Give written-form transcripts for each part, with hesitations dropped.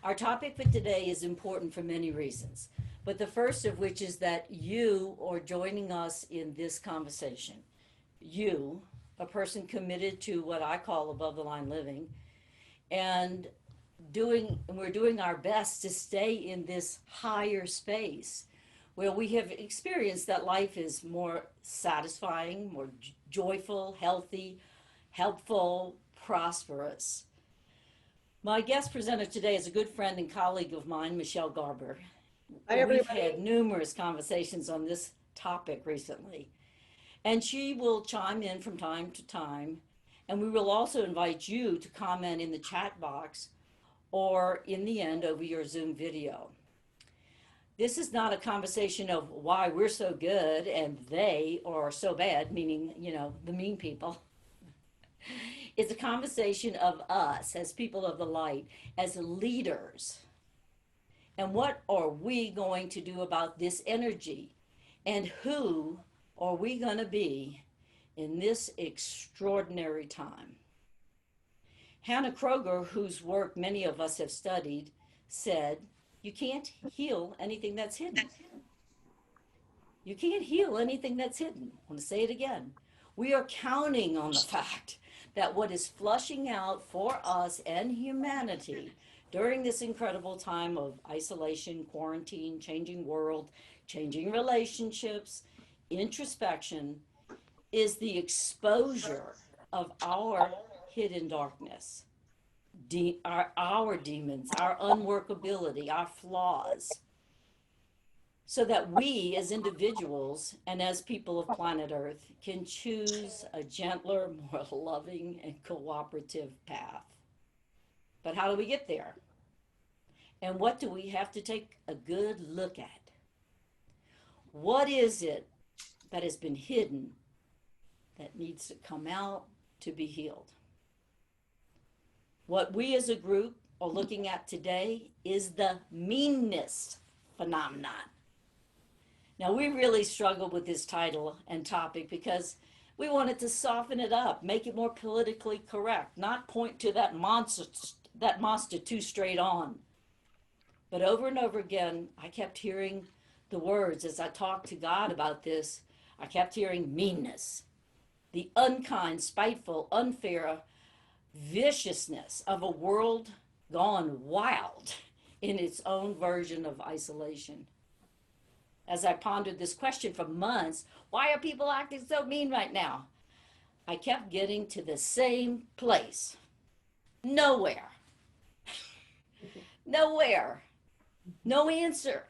Our topic for today is important for many reasons, but the first of which is that you are joining us in this conversation. You, a person committed to what I call above the line living, and we're doing our best to stay in this higher space where we have experienced that life is more satisfying, more joyful, healthy, helpful, prosperous. My guest presenter today is a good friend and colleague of mine, Michelle Garber. Hi, We've had everybody. numerous conversations on this topic recently, and she will chime in from time to time. And we will also invite you to comment in the chat box or in the end over your Zoom video. This is not a conversation of why we're so good and they are so bad, meaning, the mean people. It's a conversation of us as people of the light, as leaders. And what are we going to do about this energy? And who are we going to be in this extraordinary time? Hannah Kroger, whose work many of us have studied, said, "You can't heal anything that's hidden." You can't heal anything that's hidden. I want to say it again. We are counting on the fact that what is flushing out for us and humanity during this incredible time of isolation, quarantine, changing world, changing relationships, introspection, is the exposure of our hidden darkness, our demons, our unworkability, our flaws, so that we as individuals and as people of planet Earth can choose a gentler, more loving, and cooperative path. But how do we get there? And what do we have to take a good look at? What is it that has been hidden that needs to come out to be healed? What we as a group are looking at today is the meanness phenomenon. Now, we really struggled with this title and topic because we wanted to soften it up, make it more politically correct, not point to that monster too straight on. But over and over again, I kept hearing the words as I talked to God about this. I kept hearing meanness, the unkind, spiteful, unfair viciousness of a world gone wild in its own version of isolation. As I pondered this question for months, why are people acting so mean right now? I kept getting to the same place. Nowhere. Nowhere. No answer.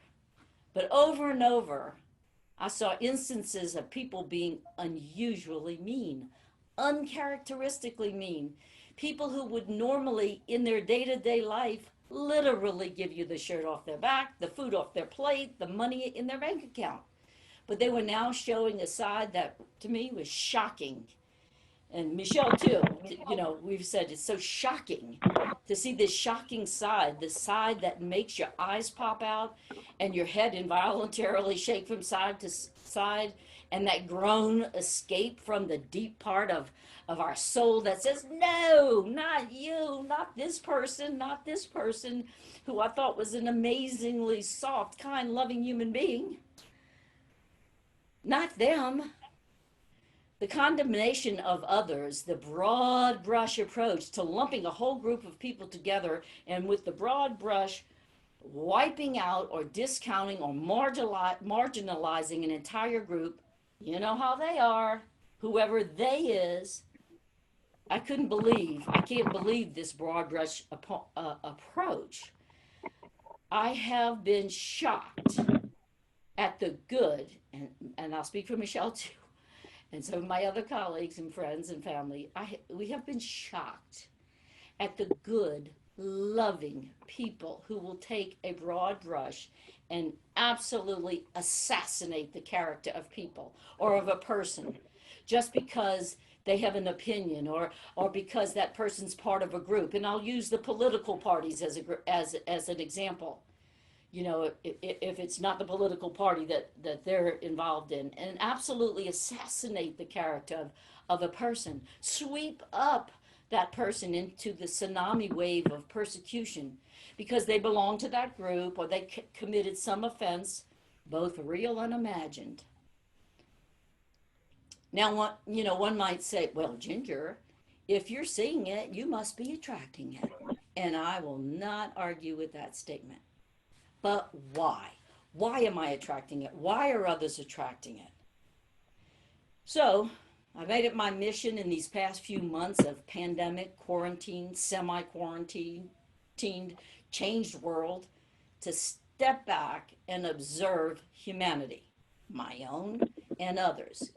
But over and over, I saw instances of people being unusually mean, uncharacteristically mean. People who would normally, in their day to day life, literally give you the shirt off their back, the food off their plate, the money in their bank account. But they were now showing a side that to me was shocking. And Michelle, too, we've said it's so shocking to see this shocking side, the side that makes your eyes pop out and your head involuntarily shake from side to side, and that groan escape from the deep part of our soul that says, "No, not you, not this person who I thought was an amazingly soft, kind, loving human being. Not them." The condemnation of others, the broad brush approach to lumping a whole group of people together, and with the broad brush wiping out or discounting or marginalizing an entire group. You know how they are, whoever they is. I can't believe this broad brush approach. I have been shocked at the good, and I'll speak for Michelle too, and some of my other colleagues and friends and family. We have been shocked at the good, loving people who will take a broad brush and absolutely assassinate the character of people or of a person just because they have an opinion, or because that person's part of a group. And I'll use the political parties as an example. If it's not the political party that they're involved in, and absolutely assassinate the character of a person, sweep up that person into the tsunami wave of persecution because they belong to that group or they committed some offense, both real and imagined. Now, one might say, well, Ginger, if you're seeing it, you must be attracting it. And I will not argue with that statement. But why? Why am I attracting it? Why are others attracting it? So, I made it my mission in these past few months of pandemic, quarantine, semi quarantined, changed world to step back and observe humanity, my own and others,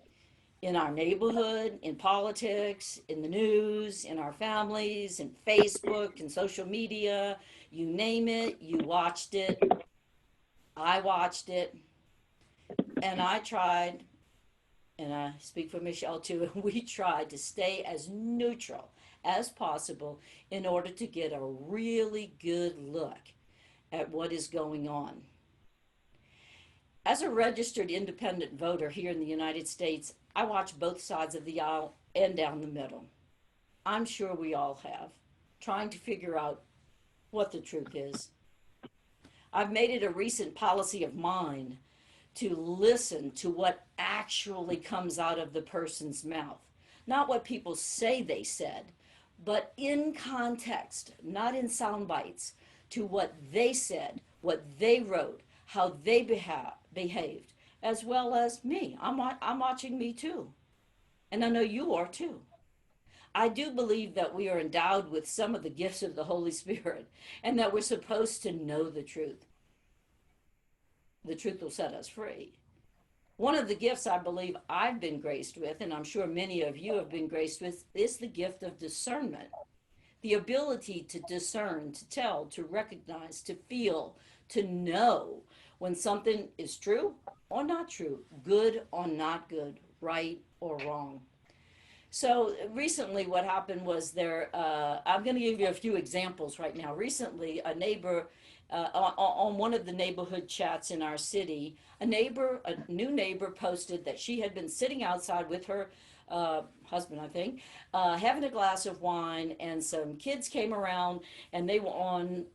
in our neighborhood, in politics, in the news, in our families, in Facebook, in social media, you name it, you watched it, I watched it, and I tried, and I speak for Michelle too, and we tried to stay as neutral as possible in order to get a really good look at what is going on. As a registered independent voter here in the United States, I watch both sides of the aisle and down the middle. I'm sure we all have, trying to figure out what the truth is. I've made it a recent policy of mine to listen to what actually comes out of the person's mouth. Not what people say they said, but in context, not in sound bites, to what they said, what they wrote, how they behaved, as well as me. I'm watching me too. And I know you are too. I do believe that we are endowed with some of the gifts of the Holy Spirit and that we're supposed to know the truth. The truth will set us free. One of the gifts I believe I've been graced with, and I'm sure many of you have been graced with, is the gift of discernment. The ability to discern, to tell, to recognize, to feel, to know when something is true or not true, good or not good, right or wrong. So recently what happened was I'm going to give you a few examples right now. Recently, a neighbor, on one of the neighborhood chats in our city, a new neighbor posted that she had been sitting outside with her husband, I think, having a glass of wine, and some kids came around, and they were on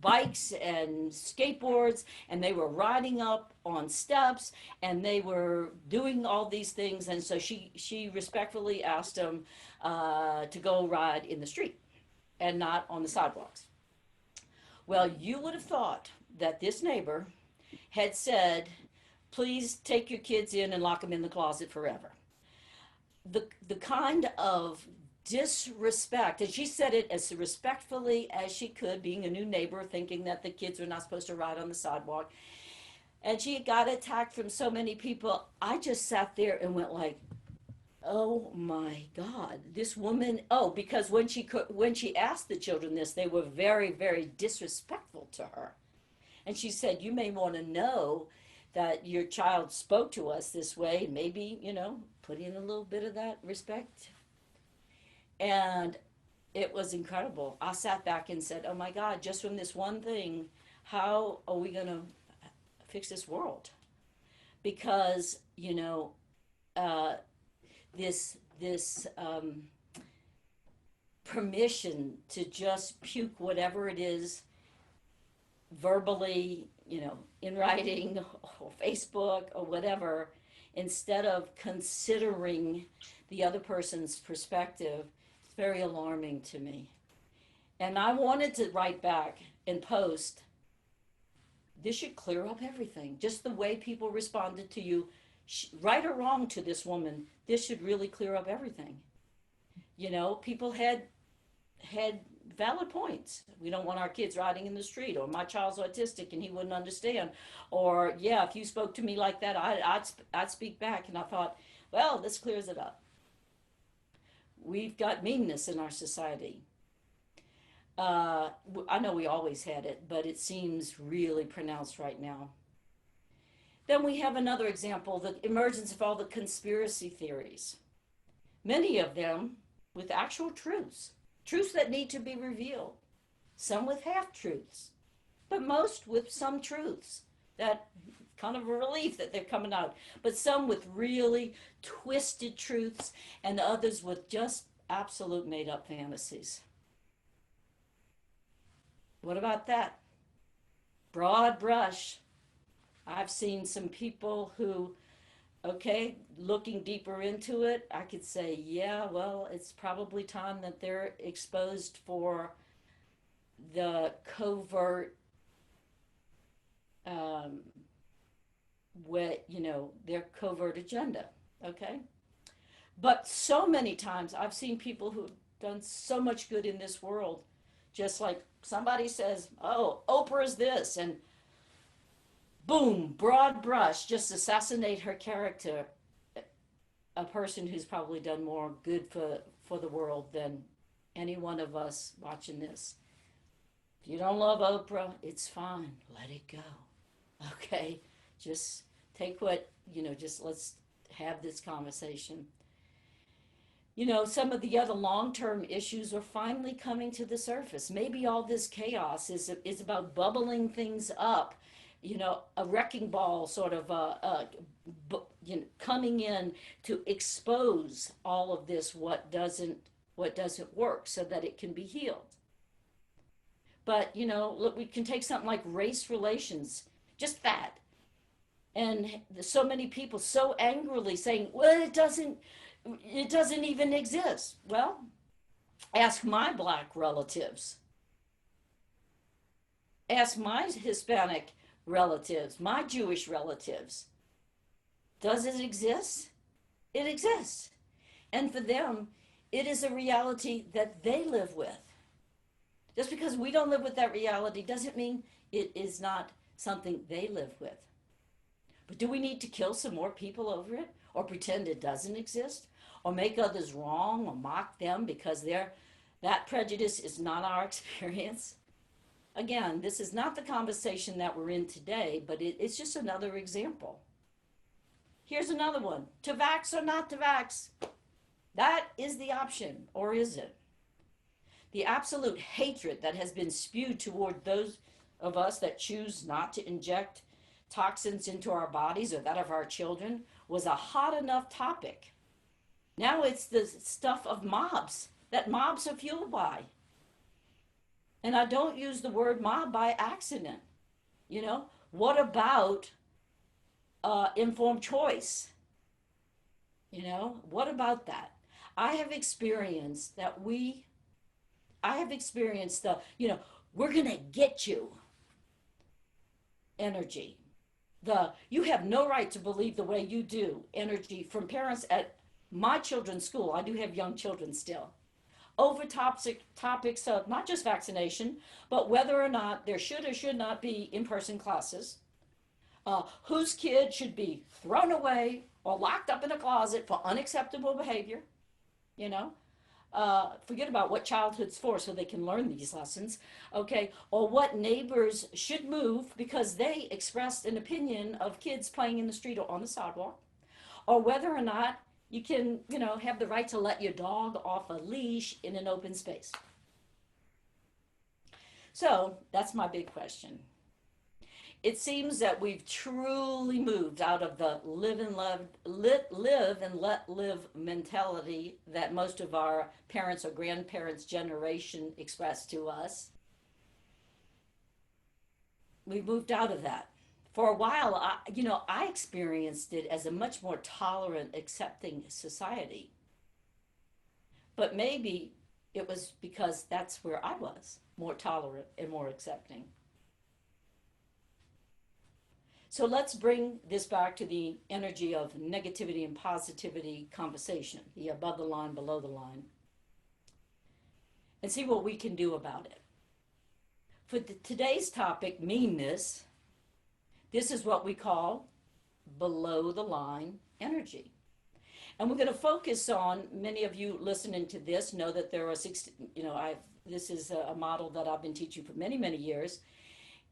bikes and skateboards, and they were riding up on steps, and they were doing all these things. And so she respectfully asked them to go ride in the street and not on the sidewalks. Well, you would have thought that this neighbor had said, please take your kids in and lock them in the closet forever. The kind of disrespect, and she said it as respectfully as she could, being a new neighbor, thinking that the kids were not supposed to ride on the sidewalk, and she got attacked from so many people. I just sat there and went like, oh my God, this woman. Oh, because when she asked the children this, they were very, very disrespectful to her. And she said, you may want to know that your child spoke to us this way, maybe, put in a little bit of that respect. And it was incredible. I sat back and said, oh my God, just from this one thing, how are we going to fix this world? Because, this permission to just puke whatever it is, verbally, in writing or Facebook or whatever, instead of considering the other person's perspective, it's very alarming to me. And I wanted to write back and post, this should clear up everything. Just the way people responded to you, right or wrong to this woman, this should really clear up everything. People had valid points. We don't want our kids riding in the street, or my child's autistic and he wouldn't understand, or yeah, if you spoke to me like that, I'd speak back. And I thought, well, this clears it up. We've got meanness in our society. I know we always had it, but it seems really pronounced right now. Then we have another example, the emergence of all the conspiracy theories. Many of them with actual truths that need to be revealed. Some with half-truths, but most with some truths. That kind of a relief that they're coming out. But some with really twisted truths, and others with just absolute made up fantasies. What about that? Broad brush. I've seen some people who, okay, looking deeper into it, I could say, yeah, well, it's probably time that they're exposed for the covert, um, their covert agenda. Okay. But so many times I've seen people who've done so much good in this world, just like somebody says, oh, Oprah's this, and boom, broad brush, just assassinate her character. A person who's probably done more good for the world than any one of us watching this. If you don't love Oprah, it's fine. Let it go. Okay? Just take just let's have this conversation. Some of the other long-term issues are finally coming to the surface. Maybe all this chaos is about bubbling things up, a wrecking ball sort of coming in to expose all of this what doesn't work so that it can be healed. But look, we can take something like race relations, just that, and so many people so angrily saying, well, it doesn't even exist. Well, ask my black relatives, ask my Hispanic relatives, my Jewish relatives. Does it exist? It exists. And for them, it is a reality that they live with. Just because we don't live with that reality doesn't mean it is not something they live with. But do we need to kill some more people over it? Or pretend it doesn't exist? Or make others wrong or mock them because that prejudice is not our experience? Again, this is not the conversation that we're in today, but it's just another example. Here's another one. To vax or not to vax? That is the option, or is it? The absolute hatred that has been spewed toward those of us that choose not to inject toxins into our bodies or that of our children was a hot enough topic. Now it's the stuff of mobs that mobs are fueled by. And I don't use the word mob by accident. What about informed choice? What about that? I have experienced the, we're going to get you energy. You have no right to believe the way you do energy from parents at my children's school. I do have young children still. Over topics of not just vaccination, but whether or not there should or should not be in-person classes, whose kid should be thrown away or locked up in a closet for unacceptable behavior, forget about what childhood's for so they can learn these lessons, okay, or what neighbors should move because they expressed an opinion of kids playing in the street or on the sidewalk, or whether or not you can, have the right to let your dog off a leash in an open space. So that's my big question. It seems that we've truly moved out of the live and let live mentality that most of our parents or grandparents' generation expressed to us. We've moved out of that. For a while, I experienced it as a much more tolerant, accepting society. But maybe it was because that's where I was, more tolerant and more accepting. So let's bring this back to the energy of negativity and positivity conversation, the above the line, below the line, and see what we can do about it. For today's topic, meanness, this is what we call below the line energy. And we're going to focus on, many of you listening to this know that there are 16, this is a model that I've been teaching for many, many years.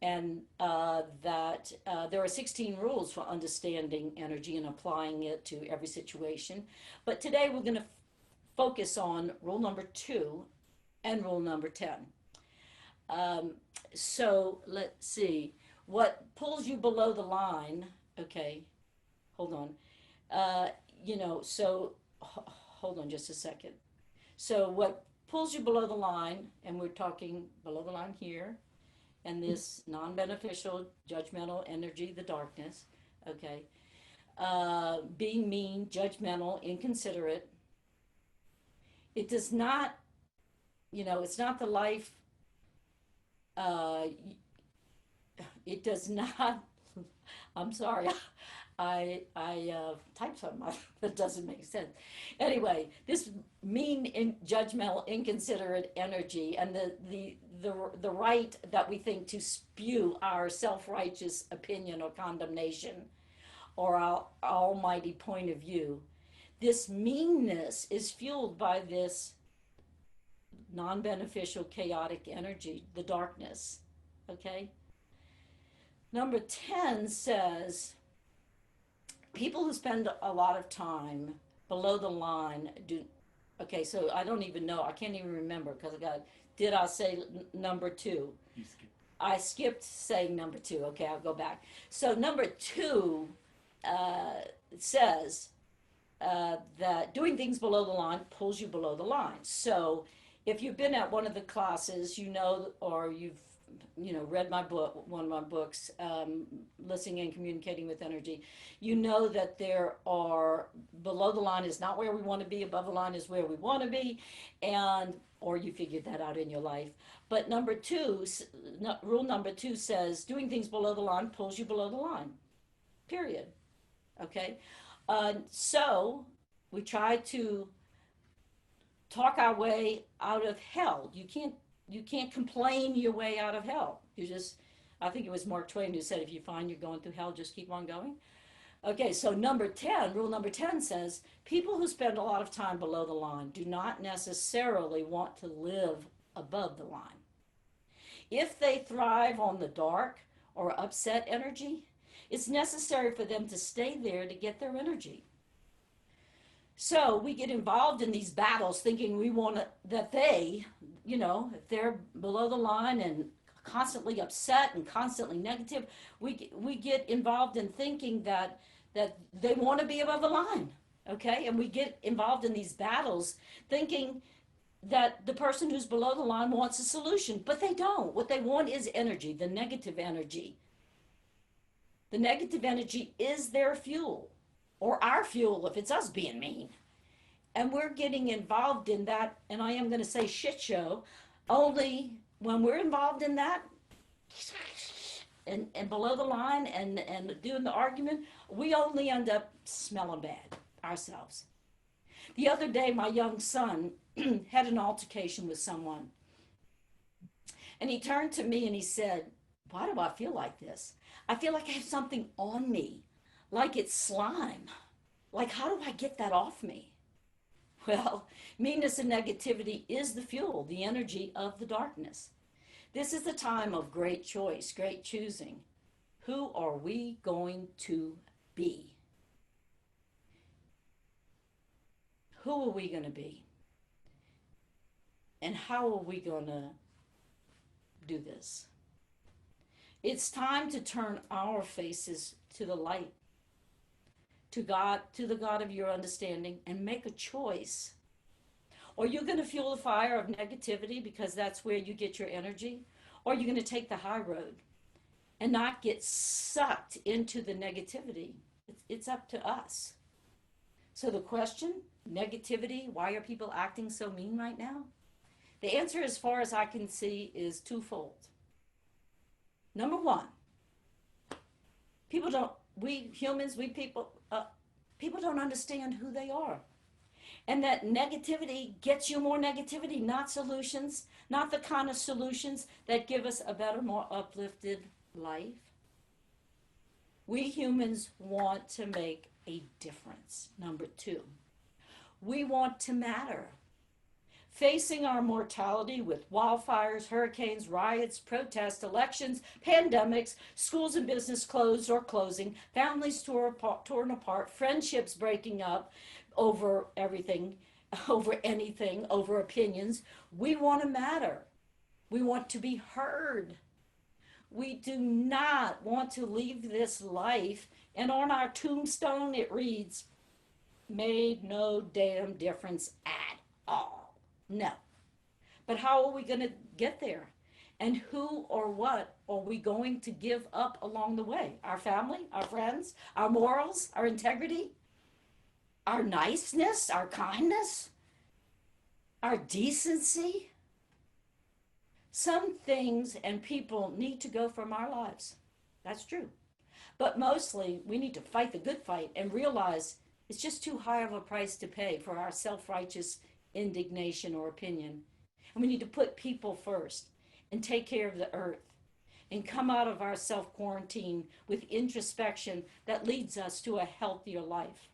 And that there are 16 rules for understanding energy and applying it to every situation. But today we're going to focus on rule number 2 and rule number 10. So let's see. What pulls you below the line, okay, hold on. Hold on just a second. So what pulls you below the line, and we're talking below the line here, and this non-beneficial judgmental energy, the darkness, okay, being mean, judgmental, inconsiderate. It does not, it's not the life, uh, it does not, I'm sorry, I typed something that doesn't make sense. Anyway, this mean, judgmental, inconsiderate energy, and the right that we think to spew our self-righteous opinion or condemnation or our almighty point of view. This meanness is fueled by this non-beneficial, chaotic energy, the darkness. Okay. Number 10 says people who spend a lot of time below the line do. Okay, so I don't even know. I can't even remember because did I say number 2? You skipped. I skipped saying number 2. Okay, I'll go back. So number 2 says that doing things below the line pulls you below the line. So if you've been at one of the classes, or you've read my book, one of my books, Listening and Communicating with Energy, you know that there are, below the line is not where we want to be, above the line is where we want to be, or you figured that out in your life. But rule number 2 says doing things below the line pulls you below the line, period. Okay? So we try to talk our way out of hell. You can't complain your way out of hell. I think it was Mark Twain who said, if you find you're going through hell, just keep on going. Okay, so rule number 10 says, people who spend a lot of time below the line do not necessarily want to live above the line. If they thrive on the dark or upset energy, it's necessary for them to stay there to get their energy. So we get involved in these battles thinking that if they're below the line and constantly upset and constantly negative, we get involved in thinking that they want to be above the line, okay? And we get involved in these battles thinking that the person who's below the line wants a solution, but they don't. What they want is energy, the negative energy. The negative energy is their fuel, or our fuel if it's us being mean. And we're getting involved in that, and I am going to say shit show, only when we're involved in that and below the line and doing the argument, we only end up smelling bad ourselves. The other day, my young son had an altercation with someone, and he turned to me and he said, why do I feel like this? I feel like I have something on me, like it's slime. Like, how do I get that off me? Well, meanness and negativity is the fuel, the energy of the darkness. This is the time of great choice, great choosing. Who are we going to be? Who are we going to be? And how are we going to do this? It's time to turn our faces to the light, to God, to the God of your understanding, and make a choice. Or you're going to fuel the fire of negativity because that's where you get your energy, or you're going to take the high road and not get sucked into the negativity. It's up to us. So the question, negativity, why are people acting so mean right now? The answer, as far as I can see, is twofold. Number 1, people don't understand who they are. And that negativity gets you more negativity, not solutions, not the kind of solutions that give us a better, more uplifted life. We humans want to make a difference. Number 2, we want to matter. Facing our mortality with wildfires, hurricanes, riots, protests, elections, pandemics, schools and business closed or closing, families torn apart, friendships breaking up over everything, over anything, over opinions. We want to matter. We want to be heard. We do not want to leave this life, and on our tombstone it reads, made no damn difference at all. No. But how are we going to get there? And who or what are we going to give up along the way? Our family, our friends, our morals, our integrity, our niceness, our kindness, our decency? Some things and people need to go from our lives. That's true. But mostly, we need to fight the good fight and realize it's just too high of a price to pay for our self righteous indignation or opinion. And we need to put people first and take care of the earth and come out of our self quarantine with introspection that leads us to a healthier life.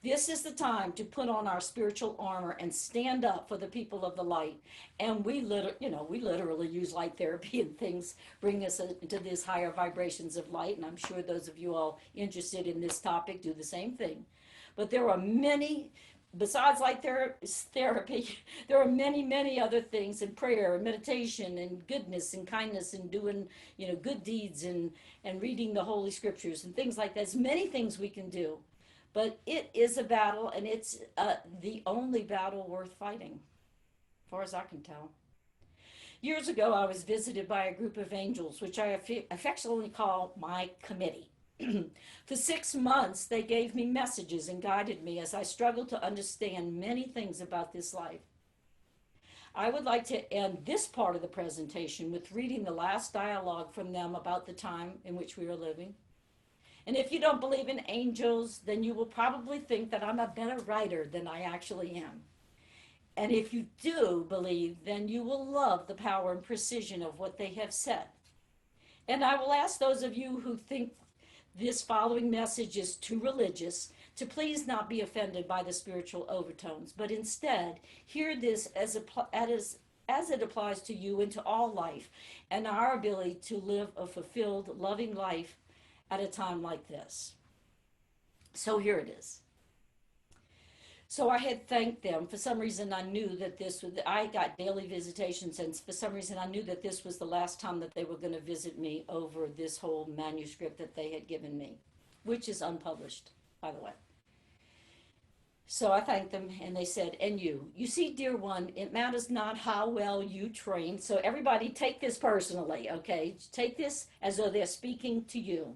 This is the time to put on our spiritual armor and stand up for the people of the light. And we literally use light therapy and things bring us into these higher vibrations of light. And I'm sure those of you all interested in this topic do the same thing. But there are many, besides light therapy, there are many, many other things in prayer and meditation and goodness and kindness and doing, good deeds and reading the Holy Scriptures and things like that. There's many things we can do. But it is a battle, and it's the only battle worth fighting, as far as I can tell. Years ago, I was visited by a group of angels, which I affectionately call my committee. For 6 months, they gave me messages and guided me as I struggled to understand many things about this life. I would like to end this part of the presentation with reading the last dialogue from them about the time in which we are living. And if you don't believe in angels, then you will probably think that I'm a better writer than I actually am. And if you do believe, then you will love the power and precision of what they have said. And I will ask those of you who think this following message is too religious to please not be offended by the spiritual overtones, but instead hear this as it applies to you and to all life and our ability to live a fulfilled, loving life at a time like this. So here it is. So I had thanked them. For some reason, I knew that I got daily visitations, and for some reason, I knew that this was the last time that they were going to visit me over this whole manuscript that they had given me, which is unpublished, by the way. So I thanked them, and they said, and you see, dear one, it matters not how well you train. So everybody take this personally, okay? Take this as though they're speaking to you.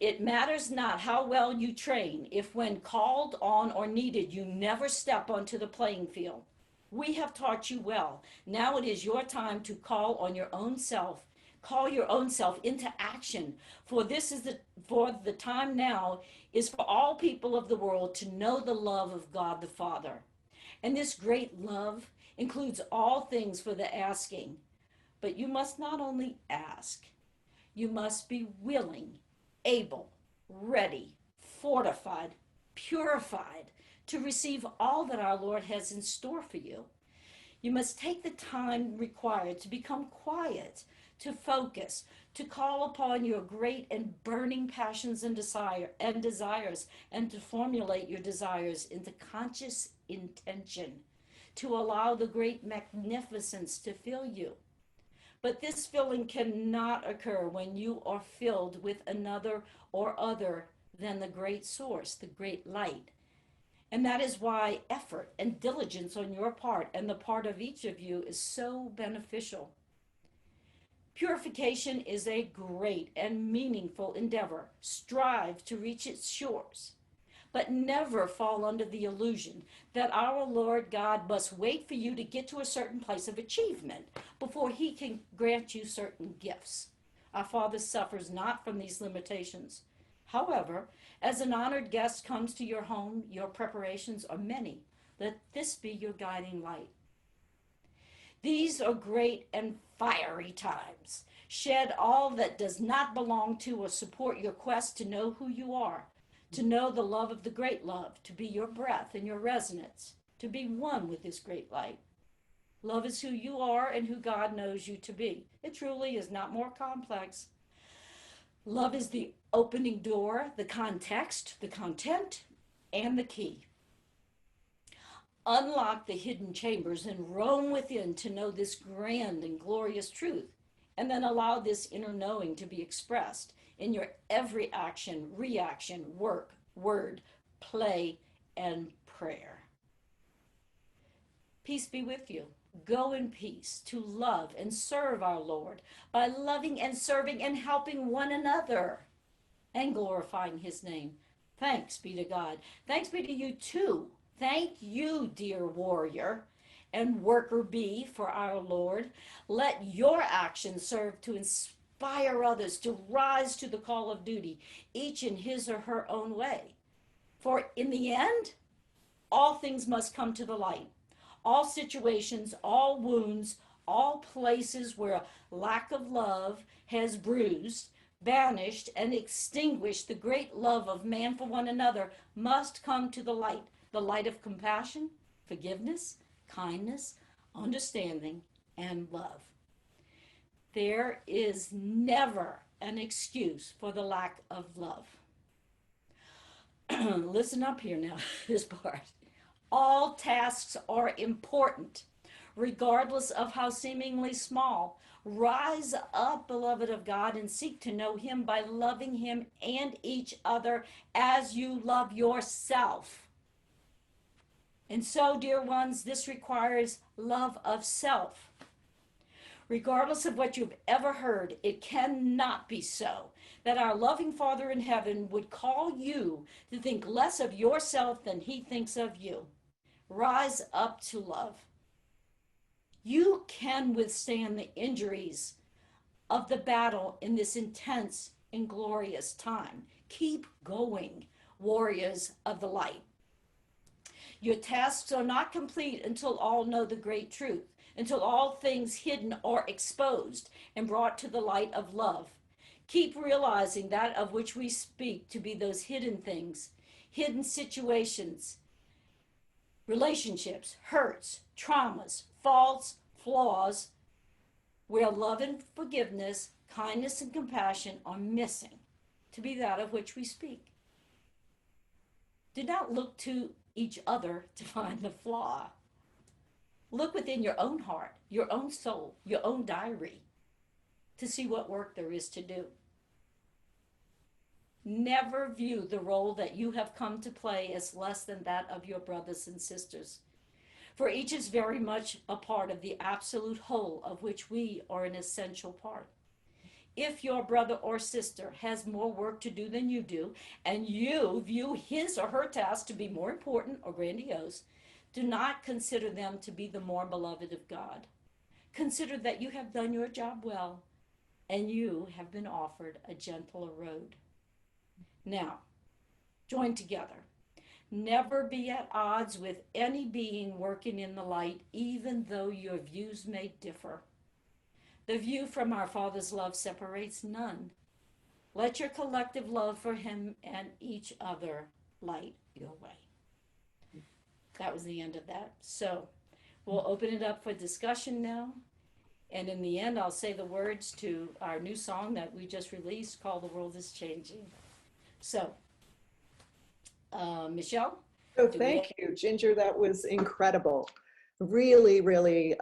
It matters not how well you train if when called on or needed, you never step onto the playing field. We have taught you well. Now it is your time to call your own self into action. For the time now is for all people of the world to know the love of God the Father. And this great love includes all things for the asking. But you must not only ask, you must be willing, able, ready, fortified, purified to receive all that our Lord has in store for you. You must take the time required to become quiet, to focus, to call upon your great and burning passions and desires, and to formulate your desires into conscious intention, to allow the great magnificence to fill you. But this filling cannot occur when you are filled with another or other than the great source, the great light. And that is why effort and diligence on your part and the part of each of you is so beneficial. Purification is a great and meaningful endeavor. Strive to reach its shores, but never fall under the illusion that our Lord God must wait for you to get to a certain place of achievement before he can grant you certain gifts. Our Father suffers not from these limitations. However, as an honored guest comes to your home, your preparations are many. Let this be your guiding light. These are great and fiery times. Shed all that does not belong to or support your quest to know who you are, to know the love of the great love, to be your breath and your resonance, to be one with this great light. Love is who you are and who God knows you to be. It truly is not more complex. Love is the opening door, the context, the content, and the key. Unlock the hidden chambers and roam within to know this grand and glorious truth, and then allow this inner knowing to be expressed in your every action, reaction, work, word, play, and prayer. Peace be with you. Go in peace to love and serve our Lord by loving and serving and helping one another and glorifying his name. Thanks be to God. Thanks be to you too. Thank you, dear warrior and worker bee for our Lord. Let your actions serve to inspire others to rise to the call of duty, each in his or her own way. For in the end, all things must come to the light. All situations, all wounds, all places where lack of love has bruised, banished, and extinguished the great love of man for one another must come to the light of compassion, forgiveness, kindness, understanding, and love. There is never an excuse for the lack of love. Listen up here now, this part. All tasks are important, regardless of how seemingly small. Rise up, beloved of God, and seek to know him by loving him and each other as you love yourself. And so, dear ones, this requires love of self. Regardless of what you've ever heard, it cannot be so that our loving Father in heaven would call you to think less of yourself than he thinks of you. Rise up to love. You can withstand the injuries of the battle in this intense and glorious time. Keep going, warriors of the light. Your tasks are not complete until all know the great truth, until all things hidden are exposed and brought to the light of love. Keep realizing that of which we speak to be those hidden things, hidden situations, relationships, hurts, traumas, faults, flaws, where love and forgiveness, kindness and compassion are missing, to be that of which we speak. Do not look to each other to find the flaw. Look within your own heart, your own soul, your own diary, to see what work there is to do. Never view the role that you have come to play as less than that of your brothers and sisters, for each is very much a part of the absolute whole of which we are an essential part. If your brother or sister has more work to do than you do, and you view his or her task to be more important or grandiose, do not consider them to be the more beloved of God. Consider that you have done your job well, and you have been offered a gentler road. Now, join together. Never be at odds with any being working in the light, even though your views may differ. The view from our Father's love separates none. Let your collective love for him and each other light your way. That was the end of that. So we'll open it up for discussion now. And in the end, I'll say the words to our new song that we just released called The World is Changing. So, Michelle? Oh, thank you, Ginger. That was incredible. Really, really,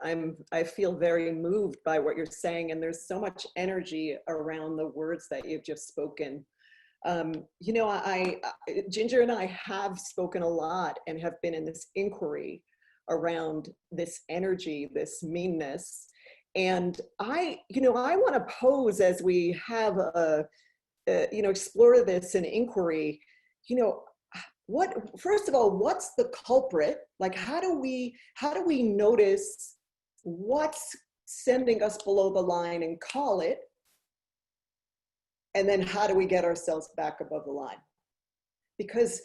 I feel very moved by what you're saying, and there's so much energy around the words that you've just spoken. You know, Ginger and I have spoken a lot and have been in this inquiry around this energy, this meanness. And I want to pose as we have explore this in inquiry, first of all, what's the culprit? Like, how do we notice what's sending us below the line and call it? And then how do we get ourselves back above the line? Because,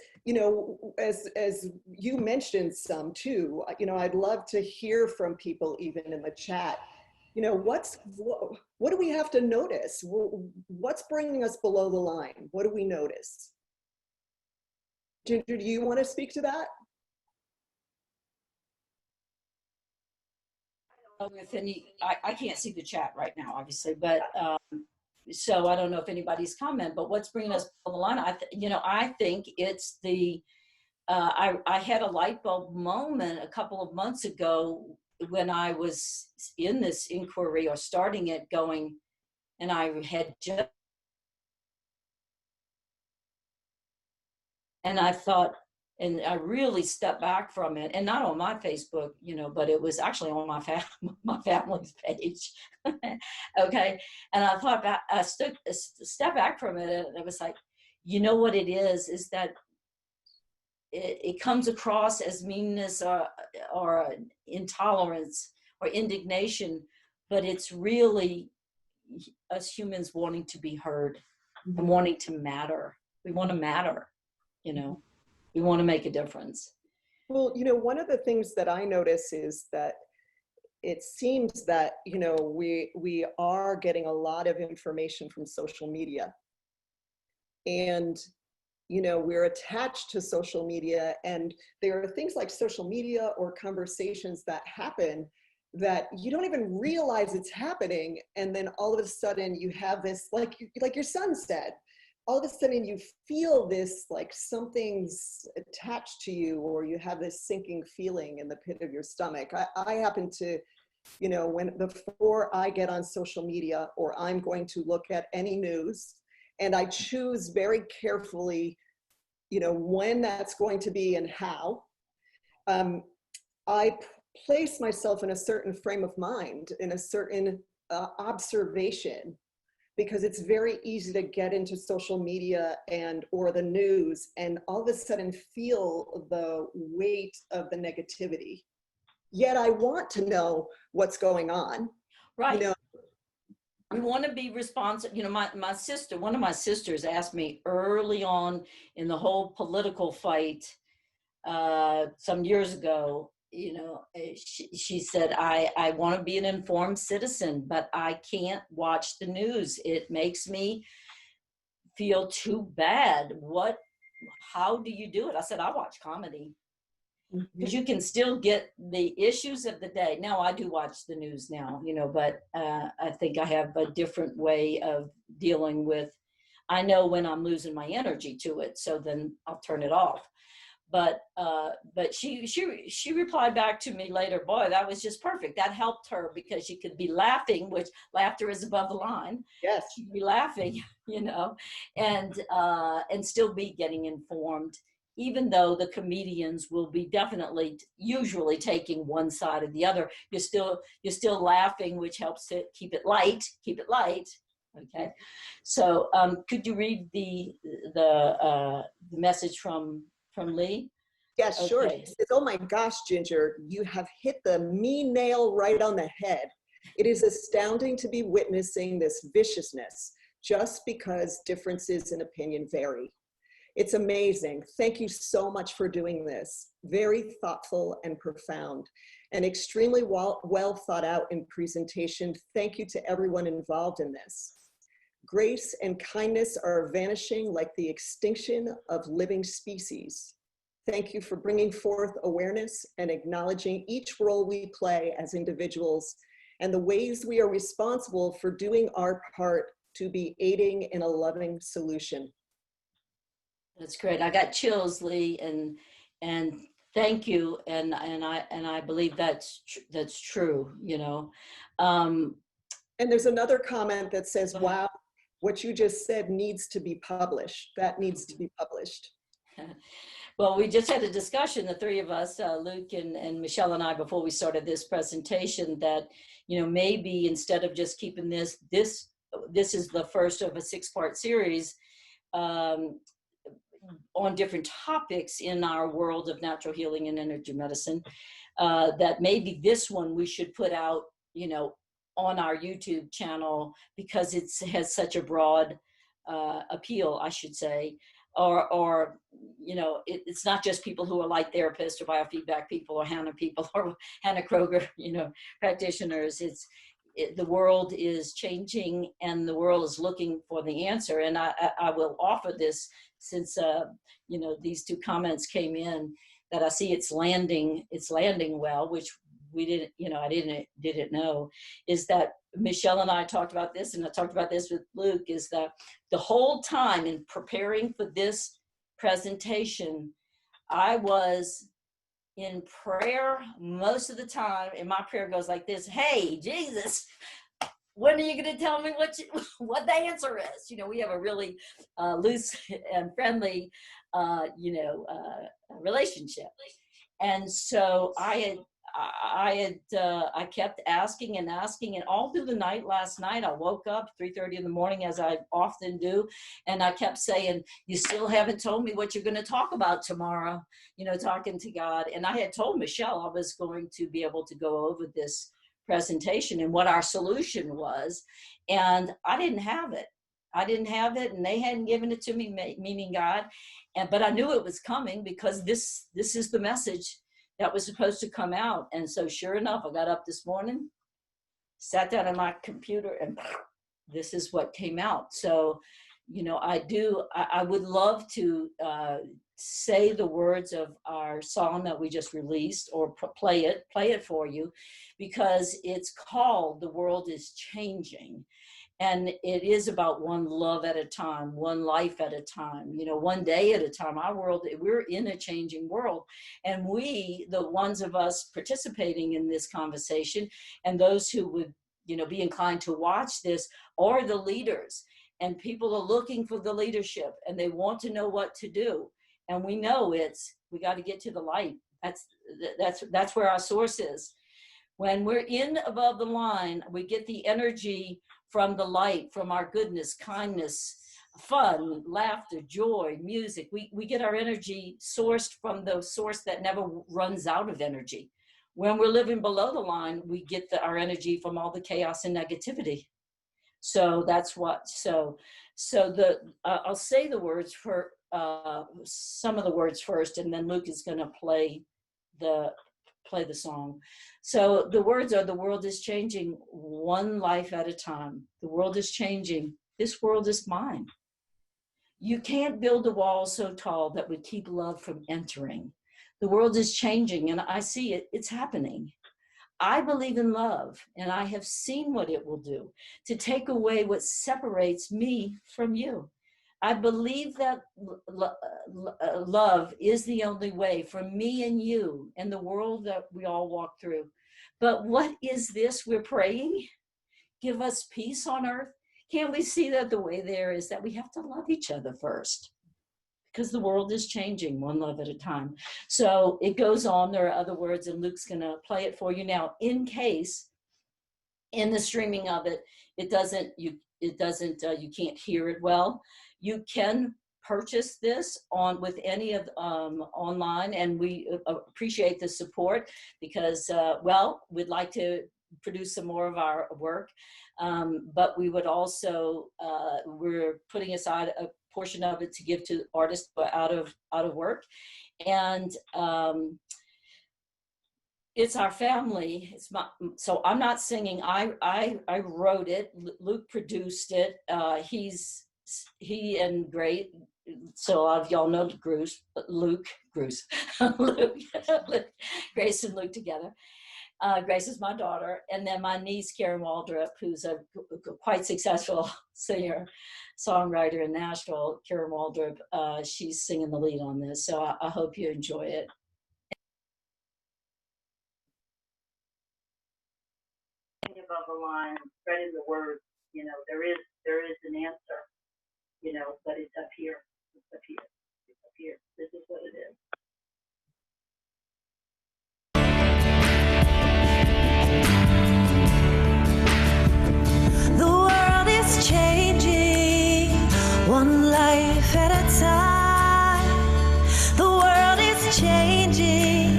as you mentioned some too, I'd love to hear from people even in the chat. What do we have to notice? What's bringing us below the line? What do we notice? Ginger, do you want to speak to that? I can't see the chat right now, obviously, but so I don't know if anybody's comment. But what's bringing us below the line? I think it's the. I had a light bulb moment a couple of months ago when I was in this inquiry or starting it going, and I had just, and I thought, And I really stepped back from it, and not on my Facebook, but it was actually on my my family's page. Okay, and I thought about, I step back from it, and it was like, what it is that it comes across as meanness, or intolerance or indignation, but it's really us humans wanting to be heard and Mhm. wanting to matter. We want to matter, you know, we want to make a difference. Well, one of the things that I notice is that it seems that, we are getting a lot of information from social media. And, we're attached to social media, and there are things like social media or conversations that happen that you don't even realize it's happening. And then all of a sudden you have this, like your son said, all of a sudden you feel this, like something's attached to you, or you have this sinking feeling in the pit of your stomach. I happen to, before I get on social media or I'm going to look at any news, and I choose very carefully, when that's going to be and how, um, I place myself in a certain frame of mind, in a certain observation, because it's very easy to get into social media or the news and all of a sudden feel the weight of the negativity. Yet I want to know what's going on. You Right. know, We want to be responsive. My sister, one of my sisters asked me early on in the whole political fight, some years ago, she said, I want to be an informed citizen, but I can't watch the news. It makes me feel too bad. How do you do it? I said, I watch comedy, because Mhm. you can still get the issues of the day. Now, I do watch the news now, but I think I have a different way of dealing with. I know when I'm losing my energy to it, so then I'll turn it off. But she replied back to me later, boy, that was just perfect. That helped her because she could be laughing, which laughter is above the line. Yes. She'd be laughing, and still be getting informed, even though the comedians will be definitely usually taking one side or the other. You're still laughing, which helps to keep it light. Okay, so could you read the message from Lee? Yes, sure. Okay. She says, "Oh my gosh, Ginger, you have hit the me nail right on the head. It is astounding to be witnessing this viciousness just because differences in opinion vary. It's amazing. Thank you so much for doing this. Very thoughtful and profound, and extremely well thought out in presentation. Thank you to everyone involved in this. Grace and kindness are vanishing like the extinction of living species. Thank you for bringing forth awareness and acknowledging each role we play as individuals and the ways we are responsible for doing our part to be aiding in a loving solution." That's great. I got chills, Lee, and thank you. And I believe that's true. Um, And there's another comment that says, go ahead. "Wow, what you just said needs to be published. That needs to be published." Well, we just had a discussion, the three of us, Luke and Michelle and I, before we started this presentation, that maybe instead of just keeping this is the first of a 6-part series, um, on different topics in our world of natural healing and energy medicine, that maybe this one we should put out, on our YouTube channel, because it has such a broad appeal, I should say. Or it's not just people who are light therapists or biofeedback people or Hannah people or Hannah Kroger, practitioners. The world is changing and the world is looking for the answer. And I will offer this, since these two comments came in, that I see it's landing well, which we didn't, I didn't know, is that Michelle and I talked about this, and I talked about this with Luke, is that the whole time in preparing for this presentation, I was in prayer most of the time, and my prayer goes like this: hey, Jesus, when are you going to tell me what the answer is? We have a really loose and friendly relationship. And so I kept asking and asking, and all through the night last night, I woke up 3:30 in the morning, as I often do, and I kept saying, "You still haven't told me what you're going to talk about tomorrow." Talking to God. And I had told Michelle I was going to be able to go over this presentation and what our solution was, and I didn't have it. And they hadn't given it to me, meaning God. But I knew it was coming, because this is the message that was supposed to come out. And so sure enough, I got up this morning, sat down on my computer, and this is what came out. So, I would love to say the words of our song that we just released, or play it for you, because it's called "The World is Changing." And it is about one love at a time, one life at a time, one day at a time. We're in a changing world. And we, the ones of us participating in this conversation, and those who would, be inclined to watch this, are the leaders. And people are looking for the leadership, and they want to know what to do. And we know we got to get to the light. That's where our source is. When we're in above the line, we get the energy from the light, from our goodness, kindness, fun, laughter, joy, music. We get our energy sourced from the source that never runs out of energy. When we're living below the line, we get our energy from all the chaos and negativity. So that's what. So I'll say the words for some of the words first, and then Luke is going to play the song. So the words are: the world is changing, one life at a time. The world is changing. This world is mine. You can't build a wall so tall that would keep love from entering. The world is changing, and I see it. It's happening. I believe in love, and I have seen what it will do to take away what separates me from you. I believe that love is the only way for me and you and the world that we all walk through. But what is this we're praying? Give us peace on earth. Can't we see that the way there is that we have to love each other first? Because the world is changing, one love at a time. So it goes on. There are other words, and Luke's going to play it for you now. In case in the streaming of it, you can't hear it well, you can purchase this with any of online, and we appreciate the support, because we'd like to produce some more of our work, but we would also we're putting aside a portion of it to give to artists out of work, and it's our family. So I'm not singing. I wrote it. Luke produced it. He and Grace, so a lot of y'all know Luke, Grace and Luke together. Grace is my daughter, and then my niece Karen Waldrop, who's a quite successful singer, songwriter in Nashville. Karen Waldrop, she's singing the lead on this, so I hope you enjoy it. Above the line, spreading the word, there is an answer, but it's up here. It's up here. It's up here. This is what it is. The world is changing, one life at a time. The world is changing,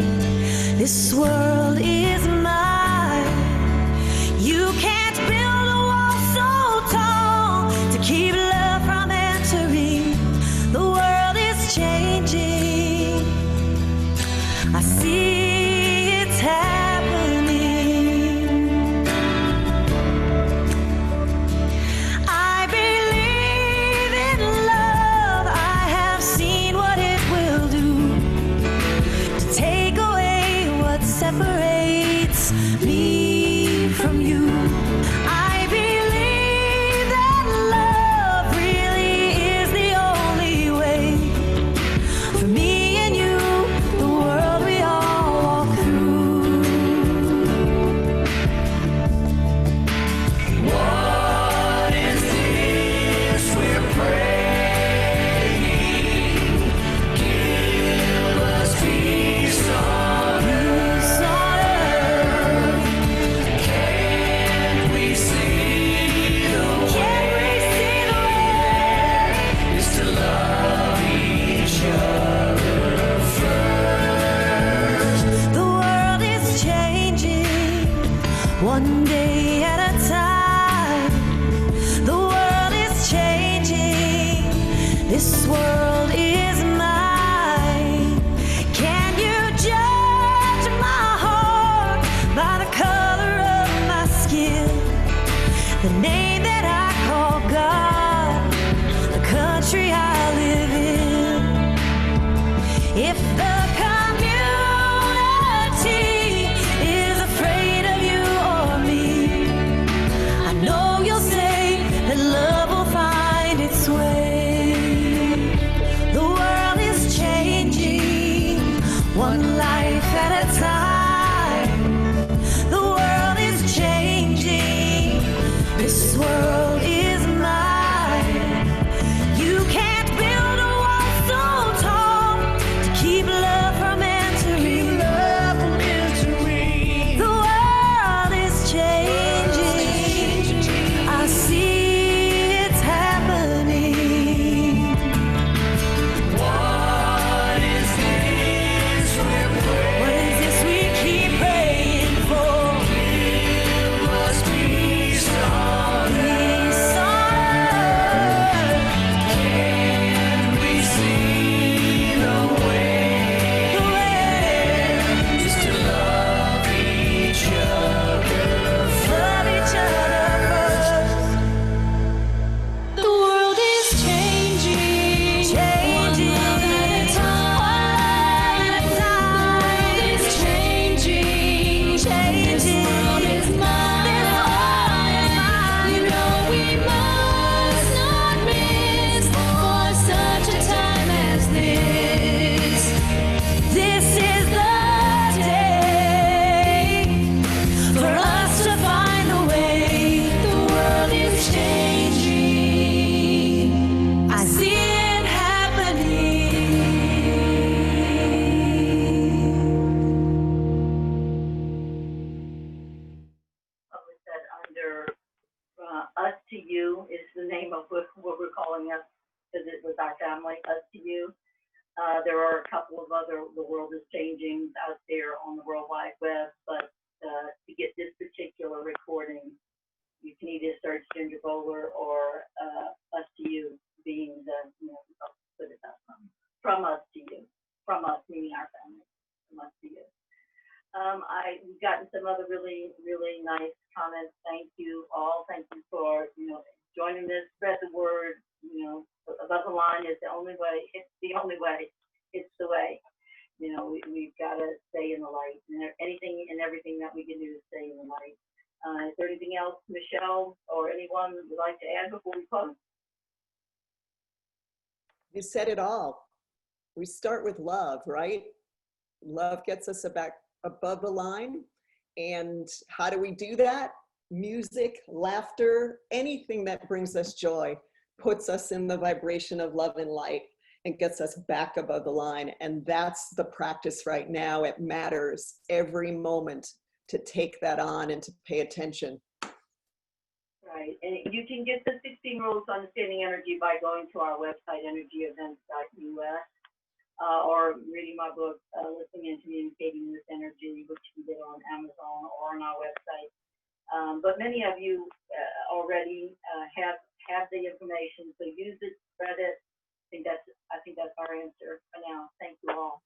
this world is mine. You can't build a wall so tall to keep love from entering. The world is changing, I see it's happening. I believe in love, I have seen what it will do to take away what separates that I call God, the country I live in. If the community is afraid of you or me, I know you'll say that love will find its way. The world is changing, one life at a time. The world is changing, this world is mine. You can't build a wall so tall to keep love from entering. The world is changing, I see it's happening. What is this we keep praying for? Peace on earth. Can we see the way? The way is to love each other. Love each other first. The world is changing, changing. One love at a time. The world is changing, changing. This world is mine. You know we must not miss for such a time as this. This is the day for us to find the way. The world is changing, I see it happening. Published that under Us to You is the name of what we're calling us, because it was our family, Us to You. There are a couple of other The World is Changing out there on the World Wide Web, but to get this particular recording, you can either search Ginger Bowler or Us to You, being the, I'll put it that from Us to You, from us meaning our family, from Us to You. We've gotten some other really, really nice comments. Thank you all. Thank you for, joining this, spread the word, above the line is the only way. It's the only way. It's the way. We've got to stay in the light, and anything and everything that we can do to stay in the light. Is there anything else, Michelle, or anyone would like to add before we close? You said it all. We start with love, right? Love gets us back above the line. And how do we do that? Music, laughter, anything that brings us joy puts us in the vibration of love and light and gets us back above the line. And that's the practice right now. It matters every moment to take that on and to pay attention. Right, and you can get the 16 Rules to Understanding Energy by going to our website, energyevents.us, or reading my book, Listening and Communicating with Energy, which you can get on Amazon or on our website. But many of you already have the information, so use it, spread it. I think that's our answer for now. Thank you all.